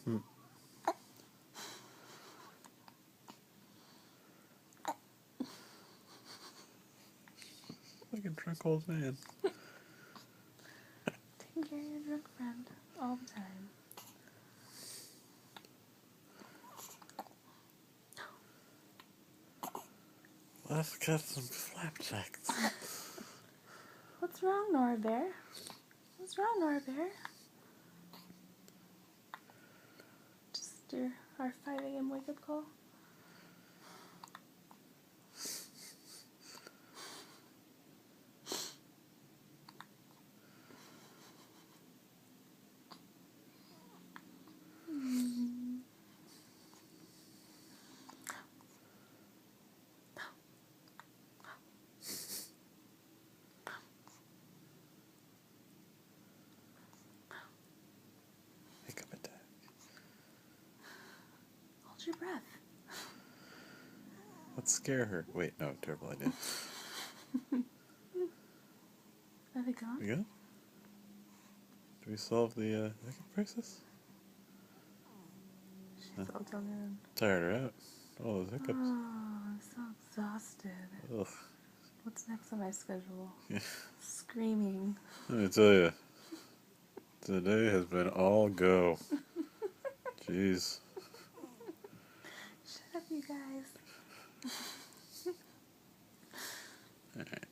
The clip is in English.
Hmm. Like a drunk old man. Taking care of your drunk friend all the time. Let's get some flapjacks. What's wrong, Nora Bear? What's wrong, Nora Bear? Just our 5 a.m. wake-up call? Hiccup attack. Hold your breath. Let's scare her. Wait, no, terrible idea. Are they gone? We good? Do we solve the hiccup crisis? She's all done in. Tired her out. All those hiccups. Oh, I'm so exhausted. Ugh. What's next on my schedule? Yeah. Screaming. Let me tell you, today has been all go. Jeez. Shut up, you guys. All right.